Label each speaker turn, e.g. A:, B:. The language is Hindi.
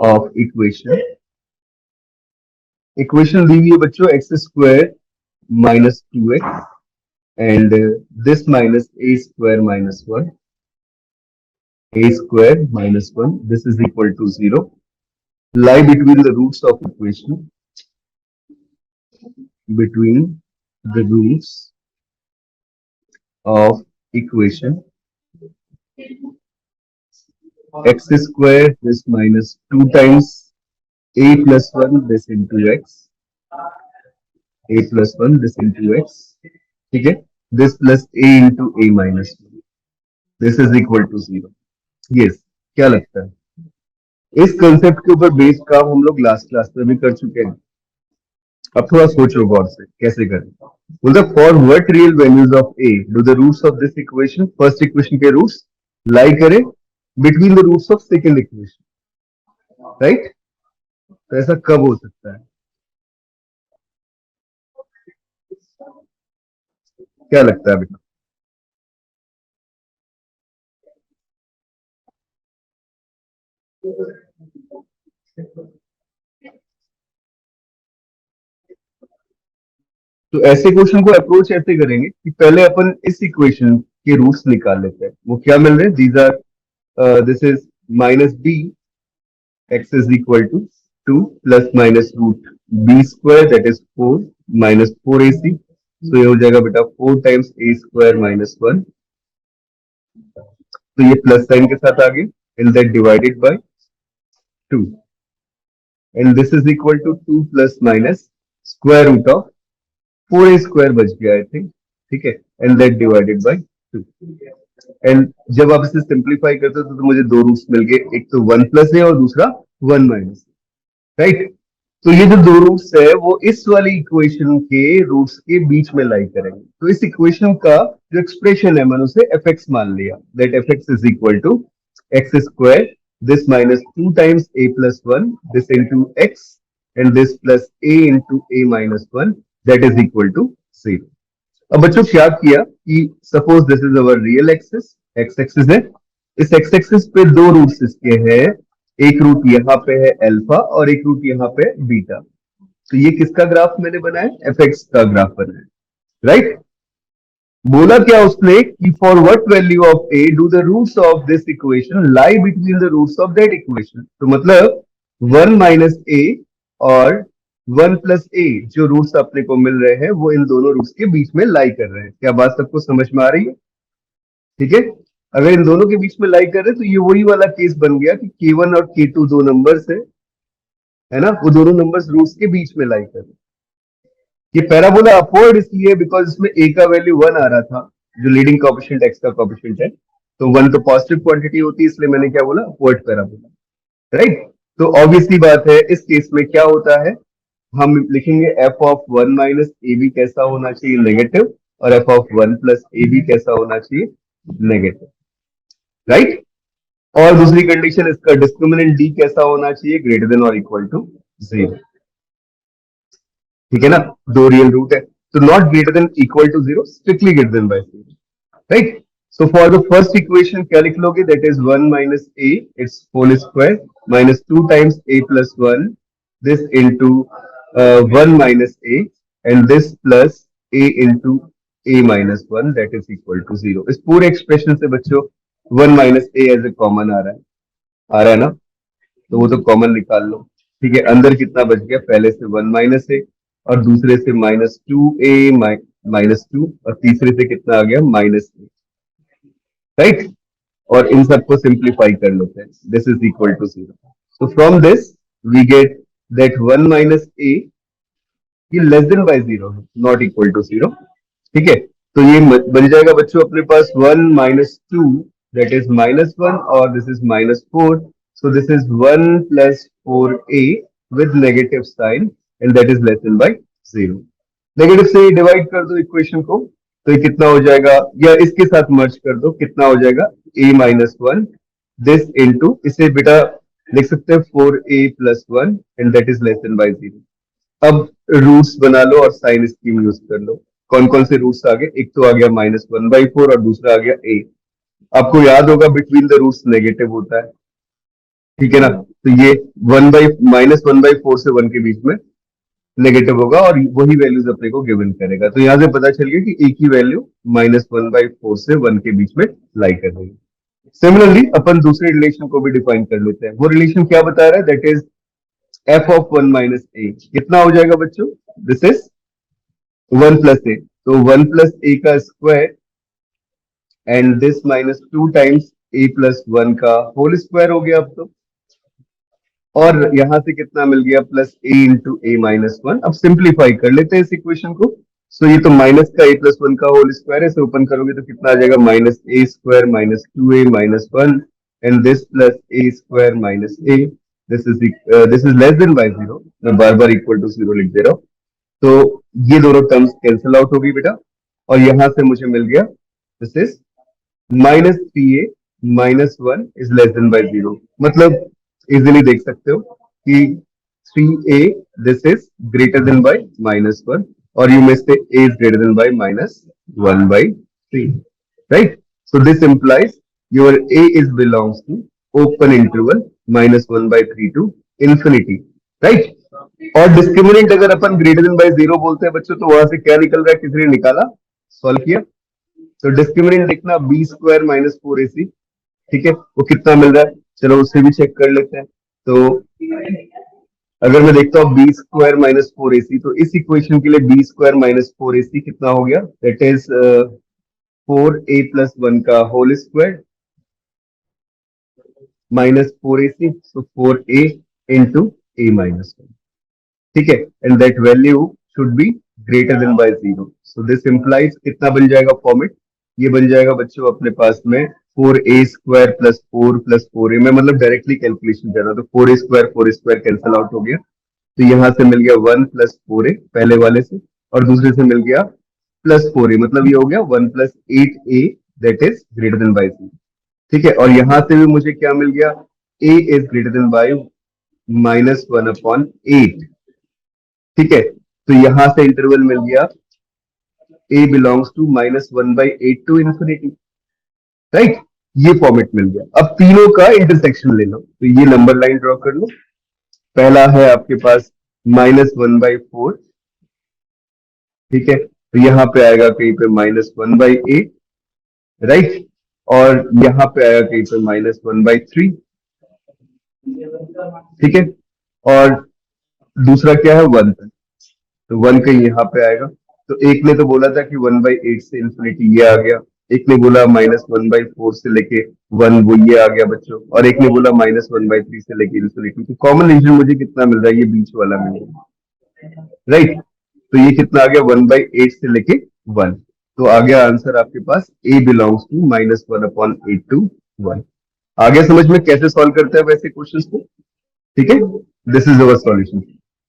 A: ऑफ इक्वेशन दी हुई है बच्चों x square minus 2x and this minus a square minus 1, a square minus 1, this is equal to 0, lie between the roots of equation, between the roots of equation x square this minus 2 times a plus 1 this into x, a plus 1 this into x, ठीक है, this plus a into a minus 1, this is equal to 0. yes, क्या लगता है इस कंसेप्ट के ऊपर बेस्ड काम हम लोग लास्ट क्लास में भी कर चुके हैं. अब थोड़ा सोचो गौर से कैसे करें. बोलते for what real values of a do the roots of this equation, first equation के रूट्स लाई करें between the roots of second equation, right. तो ऐसा कब हो सकता है, क्या लगता है बेटा. तो ऐसे क्वेश्चन को अप्रोच ऐसे करेंगे कि पहले अपन इस इक्वेशन के रूट्स निकाल लेते हैं. वो क्या मिल रहे हैं, these are this is minus b x is equal to 2 plus minus root b square that is 4 minus 4ac. तो ये हो जाएगा बेटा 4 टाइम्स a स्क्वायर माइनस 1. तो ये प्लस साइन के साथ आ गए and that divided by 2 and this is equal to 2 plus minus square root of 4a square बच गया आई थिंक, ठीक है, and that divided by 2. And जब आप इसे सिंप्लीफाई करते हो तो मुझे दो रूट्स मिल गए, एक तो 1 प्लस है और दूसरा 1 माइनस, राइट. तो ये जो दो रूट्स है वो इस वाली इक्वेशन के रूट्स के बीच में लाई करेंगे. तो इस इक्वेशन का जो एक्सप्रेशन है मैंने उसे एफ एक्स मान लिया, that f x is equal to x square this minus 2 times a plus 1 this into x and this plus a into a minus 1 that is equal to 0. अब बच्चों क्या किया कि suppose this is our real axis, x axis है, इस एक्स एक्सिस पे दो रूट्स इसके हैं, एक रूट यहाँ पे है अल्फा और एक रूट यहाँ पे बीटा. तो ये किसका ग्राफ मैंने बनाया, एफ एक्स का ग्राफ बनाया, राइट. बोला क्या उसने कि for what value of a do the roots of this equation lie between the roots of that equation. तो मतलब 1 माइनस ए और 1 प्लस ए जो रूट्स अपने को मिल रहे हैं वो इन दोनों रूट्स के बीच में लाई कर रहे हैं. क्या बात सबको समझ में आ रही है, ठीक है. अगर इन दोनों के बीच में लाई कर रहे हैं तो ये वही वाला केस बन गया कि K1 और K2 दो नंबर्स है ना, वो दोनों नंबर्स रूट्स के बीच में लाई कर रहे हैं. ये पैराबोला अपवर्ड इसलिए बिकॉज इसमें a का वैल्यू 1 आ रहा था, जो लीडिंग कोएफिशिएंट x का कोएफिशिएंट है, तो 1 तो पॉजिटिव क्वांटिटी होती है, इसलिए मैंने क्या बोला अपवर्ड पैराबोला, राइट. तो ऑब्वियसली बात है इस केस में क्या होता है, हम लिखेंगे f of 1 minus a b कैसा होना चाहिए, नेगेटिव, और f of 1 plus a b कैसा होना चाहिए, नेगेटिव, राइट. और दूसरी कंडीशन इसका डिस्क्रिमिनेंट d कैसा होना चाहिए, ग्रेटर देन और इक्वल टू 0, ठीक है ना. दो रियल रूट है तो not greater than equal to 0, strictly greater than by 0, right. So for the first equation क्या लिख लोगे, that is 1 minus a its whole square minus 2 times a plus 1 this into 1 minus a and this plus a into a minus 1 that is equal to 0. इस पूरे एक्सप्रेशन से बच्चों 1 minus a as a common आ रहा है ना, तो वो तो कॉमन निकाल लो, ठीक है. अंदर कितना बच गया, पहले से 1 माइनस ए और दूसरे से माइनस 2a माइनस 2 और तीसरे से कितना आ गया माइनस ए, राइट. और इन सबको सिंप्लीफाई कर लेते हैं, this is equal to 0. So from this we get that 1 minus a ये लेस देन बाय 0 है, नॉट इक्वल टू 0, ठीक है. तो ये बन जाएगा बच्चों अपने पास 1 माइनस 2 दैट इज माइनस 1 और this is minus 4. So this is 1 plus 4a with negative sign and that is less than by 0. Negative से डिवाइड कर दो इक्वेशन को तो ये कितना हो जाएगा, या इसके साथ मर्ज कर दो, कितना हो जाएगा a माइनस 1 दिस इंटू, इसे बेटा लिख सकते हैं 4a plus 1 and that is less than by 0. अब रूट्स बना लो और साइन स्कीम यूज कर लो. कौन कौन से रूट्स आ गए, एक तो आ गया माइनस 1/4 और दूसरा आ गया a. आपको याद होगा बिटवीन द रूट्स नेगेटिव होता है, ठीक है ना. तो ये 1/-1/4 से 1 के बीच में नेगेटिव होगा और वही वैल्यूज अपने को गिवन करेगा। तो यहां से पता चल गया कि एक ही वैल्यू -1/4 से 1 के बीच में लाई कर रही है। सिमिलरली अपन दूसरे रिलेशन को भी डिफाइन कर लेते हैं। वो रिलेशन क्या बता रहा है? That is f of 1 minus a। कितना हो जाएगा बच्चों? This is 1 plus a। तो 1 plus a का square and this -2 times a plus 1 का होल स्क्वायर हो गया अब तो। और यहां से कितना मिल गया? Plus a into a minus 1। अब सिंप्लीफाई कर लेते हैं इस इक्वेशन को। सो ये तो माइनस का a प्लस 1 का होल स्क्वायर है। इसे ओपन करोगे तो कितना आ जाएगा? -a square minus 2a minus 1 and this plus a square minus a। This is less than by 0। मैं बार बार इक्वल टू 0 लिख दे रहा हूँ। तो ये दोनों टर्म्स कैंसिल आउट होगी बेटा, और यहां से मुझे मिल गया this is -3a minus 1 is less than by 0। मतलब इजीली देख सकते हो कि 3a this is greater than by -1 और you may say a is greater than by -1/3, right? So this implies your a is belongs to open interval -1/3 to infinity, right? और डिस्क्रिमिनेंट अगर अपन ग्रेटर देन बाय 0 बोलते हैं बच्चों, तो वहां से क्या निकल रहा है? किसी ने निकाला, सॉल्व किया? तो डिस्क्रिमिनेंट लिखना b स्क्वायर माइनस 4ac। ठीक है, वो कितना मिल रहा है? चलो उससे भी चेक कर लेते हैं। तो अगर मैं देखता हूँ बी स्क्वायर माइनस 4ac, तो इस इक्वेशन के लिए बी स्क्वायर माइनस 4ac कितना हो गया? दैट इज 4a प्लस 1 का whole square minus 4ac, so 4a into a minus 1। ठीक है, and that value should be greater than by 0। So this implies कितना बन जाएगा फॉर्मेट? ये बन जाएगा बच्चों अपने पास में 4a square plus 4 plus 4a। मैं मतलब डायरेक्टली कैलकुलेशन कर रहा हूं, तो 4 स्क्वायर कैंसिल आउट हो गया। तो यहां से मिल गया 1 प्लस 4a पहले वाले से, और दूसरे से मिल गया प्लस 4a। मतलब ये हो गया 1 plus 8a that is greater than by 0। ठीक है, और यहां से भी मुझे क्या मिल गया? a is greater than by -1/8। ठीक है, तो यहां से इंटरवल मिल गया a belongs to -1/8 to infinity, right? ये फॉर्मेट मिल गया। अब तीनों का इंटरसेक्शन ले लो, तो ये नंबर लाइन ड्रॉ कर लो। पहला है आपके पास -1/4। ठीक है, तो यहां पे आएगा कहीं पे -1/8, राइट? और यहां पे आएगा कहीं पे -1/3। ठीक है, और दूसरा क्या है? 1 तक, तो 1 कहीं यहाँ पे आएगा। तो एक ने तो बोला था कि 1/8 से इंफिनिटी ये आ गया, एक ने बोला -1/4 से लेके 1 वो ये आ गया बच्चों, और एक ने बोला -1/3 से लेके इंफिनिटी। तो कॉमन रीजन मुझे कितना मिल रहा है? ये बीच वाला मिल रहा है, राइट? तो ये कितना आ गया? 1/8 से लेके 1। तो आ गया आंसर आपके पास a बिलोंग्स टू -1/8 टू 1। आगे समझ में कैसे सॉल्व करते हैं वैसे क्वेश्चंस को? ठीक है, दिस इज अवर सॉल्यूशन।